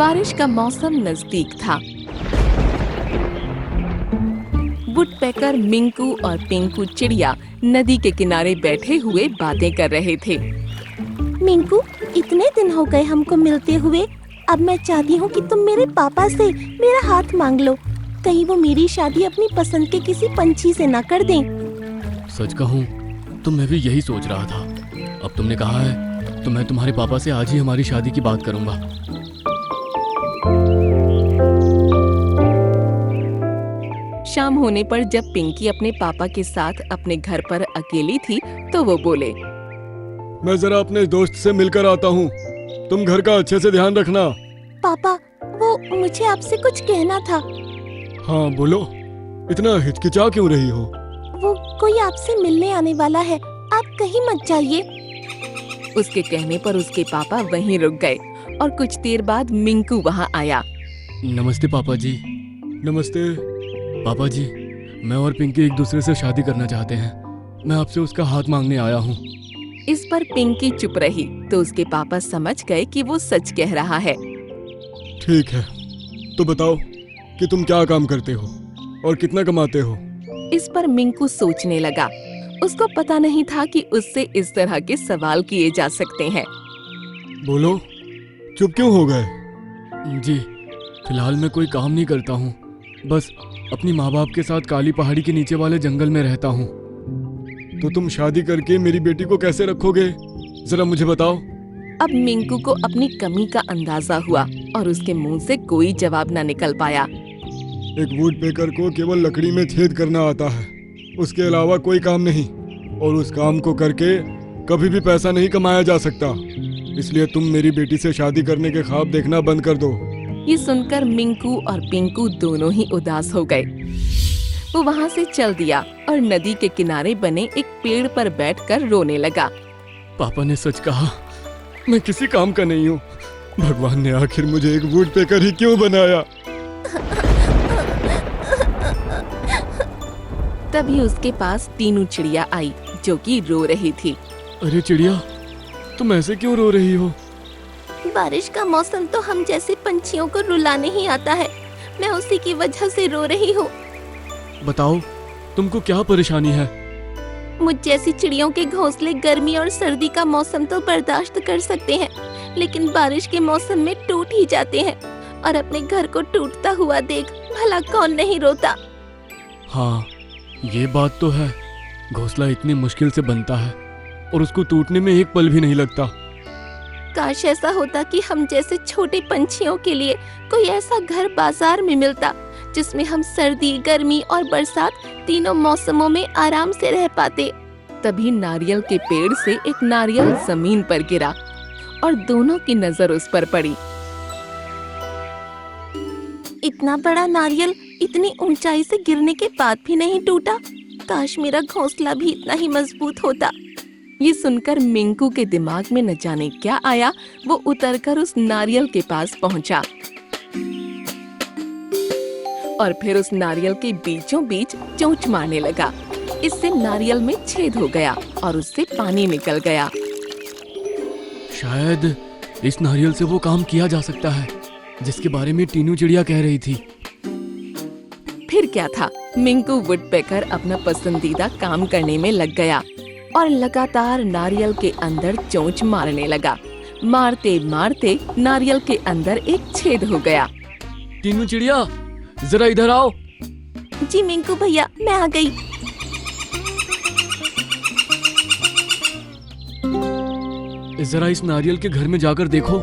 बारिश का मौसम नजदीक था। वुडपेकर, मिंकू और पिंकू चिड़िया नदी के किनारे बैठे हुए बातें कर रहे थे। मिंकू, इतने दिन हो गए हमको मिलते हुए। अब मैं चाहती हूँ कि तुम मेरे पापा से मेरा हाथ मांग लो। कहीं वो मेरी शादी अपनी पसंद के किसी पंछी से न कर दें। सच कहूँ तो मैं भी यही सोच रहा था। अब तुमने कहा है तो मैं तुम्हारे पापा से आज ही हमारी शादी की बात करूंगा। शाम होने पर जब पिंकी अपने पापा के साथ अपने घर पर अकेली थी तो वो बोले, मैं जरा अपने दोस्त से मिलकर आता हूँ। तुम घर का अच्छे से ध्यान रखना। पापा, वो मुझे आपसे कुछ कहना था। हाँ बोलो, इतना हिचकिचा क्यों रही हो? वो कोई आपसे मिलने आने वाला है, आप कहीं मत जाइए। उसके कहने पर उसके पापा वहीं रुक गए और कुछ देर बाद मिंकू वहाँ आया। नमस्ते पापा जी। नमस्ते। पापा जी, मैं और पिंकी एक दूसरे से शादी करना चाहते हैं। मैं आपसे उसका हाथ मांगने आया हूँ। इस पर पिंकी चुप रही तो उसके पापा समझ गए कि वो सच कह रहा है। ठीक है, तो बताओ कि तुम क्या काम करते हो और कितना कमाते हो? इस पर मिंकू सोचने लगा। उसको पता नहीं था कि उससे इस तरह के सवाल किए जा सकते हैं। बोलो, चुप क्यों हो गए? जी, फिलहाल मैं कोई काम नहीं करता हूँ। बस अपनी माँ बाप के साथ काली पहाड़ी के नीचे वाले जंगल में रहता हूँ। तो तुम शादी करके मेरी बेटी को कैसे रखोगे? जरा मुझे बताओ। अब मिंकू को अपनी कमी का अंदाजा हुआ और उसके मुंह से कोई जवाब न निकल पाया। एक वुडपेकर को केवल लकड़ी में छेद करना आता है, उसके अलावा कोई काम नहीं। और उस काम को करके कभी भी पैसा नहीं कमाया जा सकता। इसलिए तुम मेरी बेटी से शादी करने के ख्वाब देखना बंद कर दो। ये सुनकर मिंकू और पिंकू दोनों ही उदास हो गए। वो वहाँ से चल दिया और नदी के किनारे बने एक पेड़ पर बैठकर रोने लगा। पापा ने सच कहा, मैं किसी काम का नहीं हूँ। भगवान ने आखिर मुझे एक वुडपेकर ही क्यों बनाया? तभी उसके पास टीनू चिड़िया आई जो कि रो रही थी। अरे चिड़िया, तुम ऐसे क्यों रो रही हो? बारिश का मौसम तो हम जैसे पंछियों को रुलाने ही आता है। मैं उसी की वजह से रो रही हूँ। बताओ, तुमको क्या परेशानी है? मुझ जैसी चिड़ियों के घोंसले गर्मी और सर्दी का मौसम तो बर्दाश्त कर सकते हैं, लेकिन बारिश के मौसम में टूट ही जाते हैं। और अपने घर को टूटता हुआ देख भला कौन नहीं रोता। हाँ, ये बात तो है। घोंसला इतनी मुश्किल से बनता है और उसको टूटने में एक पल भी नहीं लगता। काश ऐसा होता कि हम जैसे छोटे पंछियों के लिए कोई ऐसा घर बाजार में मिलता जिसमें हम सर्दी, गर्मी और बरसात तीनों मौसमों में आराम से रह पाते। तभी नारियल के पेड़ से एक नारियल जमीन पर गिरा और दोनों की नजर उस पर पड़ी। इतना बड़ा नारियल इतनी ऊंचाई से गिरने के बाद भी नहीं टूटा। काश मेरा घोंसला भी इतना ही मजबूत होता। ये सुनकर मिंकू के दिमाग में न जाने क्या आया। वो उतरकर उस नारियल के पास पहुंचा और फिर उस नारियल के बीचों बीच चोंच मारने लगा। इससे नारियल में छेद हो गया और उससे पानी निकल गया। शायद इस नारियल से वो काम किया जा सकता है जिसके बारे में टीनू चिड़िया कह रही थी। फिर क्या था, मिंकू वुडपेकर अपना पसंदीदा काम करने में लग गया और लगातार नारियल के अंदर चोंच मारने लगा। मारते मारते नारियल के अंदर एक छेद हो गया। टीनू चिड़िया, जरा इधर आओ। जी मिंकू भैया, मैं आ गई। जरा इस नारियल के घर में जाकर देखो।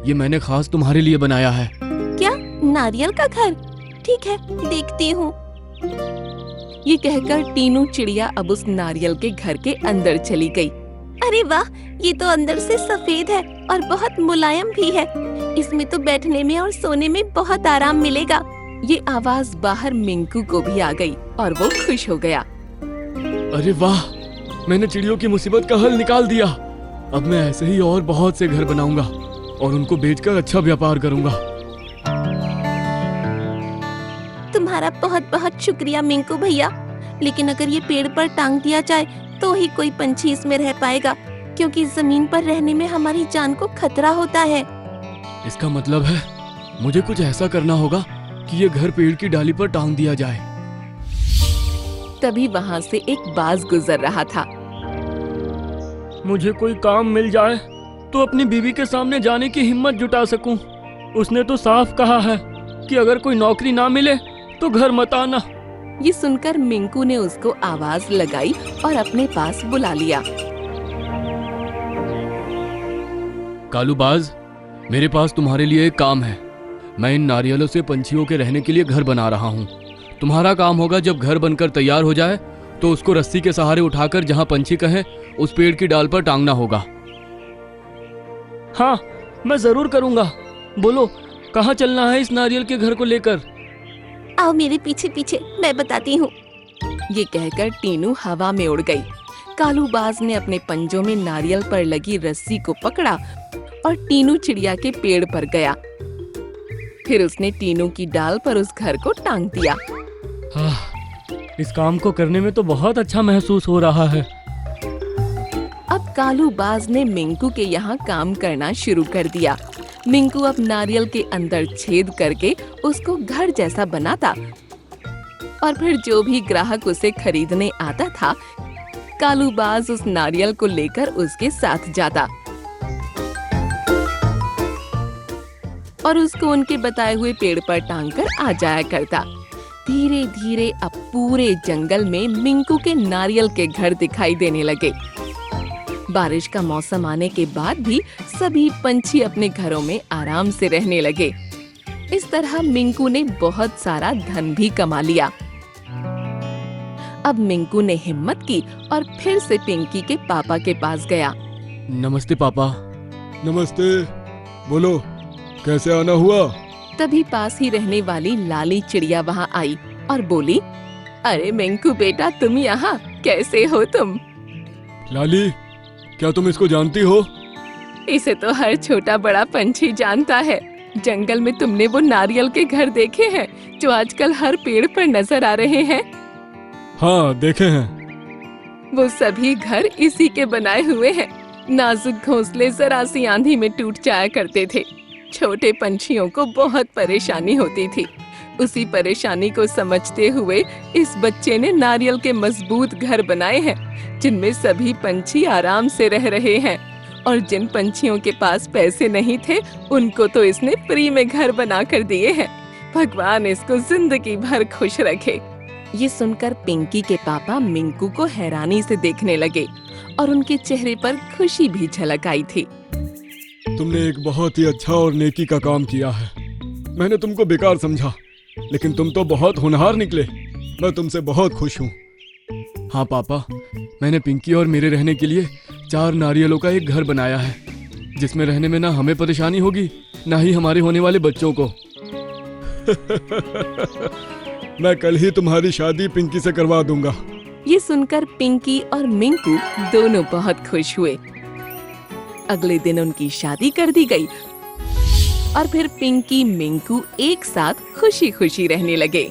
ये मैंने खास तुम्हारे लिए बनाया है। क्या नारियल का घर? ठीक है, देखती हूँ। ये कहकर टीनू चिड़िया अब उस नारियल के घर के अंदर चली गई। अरे वाह, ये तो अंदर से सफेद है और बहुत मुलायम भी है। इसमें तो बैठने में और सोने में बहुत आराम मिलेगा। ये आवाज बाहर मिंकू को भी आ गई और वो खुश हो गया। अरे वाह, मैंने चिड़ियों की मुसीबत का हल निकाल दिया। अब मैं ऐसे ही और बहुत से घर बनाऊंगा और उनको बेचकर अच्छा व्यापार करूंगा। तुम्हारा बहुत बहुत शुक्रिया मिंकू भैया। लेकिन अगर ये पेड़ पर टांग दिया जाए तो ही कोई पंछी इसमें रह पाएगा, क्योंकि जमीन पर रहने में हमारी जान को खतरा होता है। इसका मतलब है मुझे कुछ ऐसा करना होगा कि ये घर पेड़ की डाली पर टांग दिया जाए। तभी वहाँ से एक बाज गुजर रहा था। मुझे कोई काम मिल जाए तो अपनी बीवी के सामने जाने की हिम्मत जुटा सकूं। उसने तो साफ कहा है कि अगर कोई नौकरी ना मिले तो घर मत आना। ये सुनकर मिंकू ने उसको आवाज लगाई और अपने पास बुला लिया। कालूबाज, मेरे पास तुम्हारे लिए एक काम है। मैं इन नारियलों से पंछियों के रहने के लिए घर बना रहा हूँ। तुम्हारा काम होगा जब घर बनकर तैयार हो जाए तो उसको रस्सी के सहारे उठाकर जहाँ पंछी कहे उस पेड़ की डाल पर टांगना होगा। हाँ, मैं जरूर करूँगा। बोलो, कहाँ चलना है इस नारियल के घर को लेकर? आओ मेरे पीछे पीछे, मैं बताती हूँ। ये कहकर टीनू हवा में उड़ गई। कालूबाज ने अपने पंजों में नारियल पर लगी रस्सी को पकड़ा और टीनू चिड़िया के पेड़ पर गया। फिर उसने टीनू की डाल पर उस घर को टांग दिया। इस काम को करने में तो बहुत अच्छा महसूस हो रहा है। अब कालूबाज ने मिंकू के यहाँ काम करना शुरू कर दिया। मिंकू अब नारियल के अंदर छेद करके उसको घर जैसा बनाता और फिर जो भी ग्राहक उसे खरीदने आता था, कालूबाज उस नारियल को लेकर उसके साथ जाता और उसको उनके बताए हुए पेड़ पर टांगकर आ जाया करता। धीरे धीरे अब पूरे जंगल में मिंकू के नारियल के घर दिखाई देने लगे। बारिश का मौसम आने के बाद भी सभी पंछी अपने घरों में आराम से रहने लगे। इस तरह मिंकू ने बहुत सारा धन भी कमा लिया। अब मिंकू ने हिम्मत की और फिर से पिंकी के पापा के पास गया। नमस्ते पापा। नमस्ते, बोलो कैसे आना हुआ? तभी पास ही रहने वाली लाली चिड़िया वहाँ आई और बोली, अरे मिंकू बेटा, तुम यहाँ कैसे हो तुम? लाली, क्या तुम इसको जानती हो? इसे तो हर छोटा बड़ा पंछी जानता है। जंगल में तुमने वो नारियल के घर देखे हैं जो आजकल हर पेड़ पर नजर आ रहे हैं? हाँ, देखे हैं। वो सभी घर इसी के बनाए हुए हैं। नाजुक घोंसले जरा सी आंधी में टूट जाया करते थे। छोटे पंछियों को बहुत परेशानी होती थी। उसी परेशानी को समझते हुए इस बच्चे ने नारियल के मजबूत घर बनाए हैं जिनमें सभी पंछी आराम से रह रहे हैं। और जिन पंछियों के पास पैसे नहीं थे उनको तो इसने फ्री में घर बना कर दिए हैं। भगवान इसको जिंदगी भर खुश रखे। ये सुनकर पिंकी के पापा मिंकू को हैरानी से देखने लगे और उनके चेहरे पर खुशी भी झलक आई थी। तुमने एक बहुत ही अच्छा और नेकी का काम किया है। मैंने तुमको बेकार समझा, लेकिन तुम तो बहुत होनहार निकले। मैं तुमसे बहुत खुश हूँ। हाँ पापा, मैंने पिंकी और मेरे रहने के लिए 4 नारियलों का एक घर बनाया है जिसमें रहने में ना हमें परेशानी होगी ना ही हमारे होने वाले बच्चों को। मैं कल ही तुम्हारी शादी पिंकी से करवा दूंगा। ये सुनकर पिंकी और मिंकू दोनों बहुत खुश हुए। अगले दिन उनकी शादी कर दी गई और फिर पिंकी मिंकू एक साथ खुशी खुशी रहने लगे।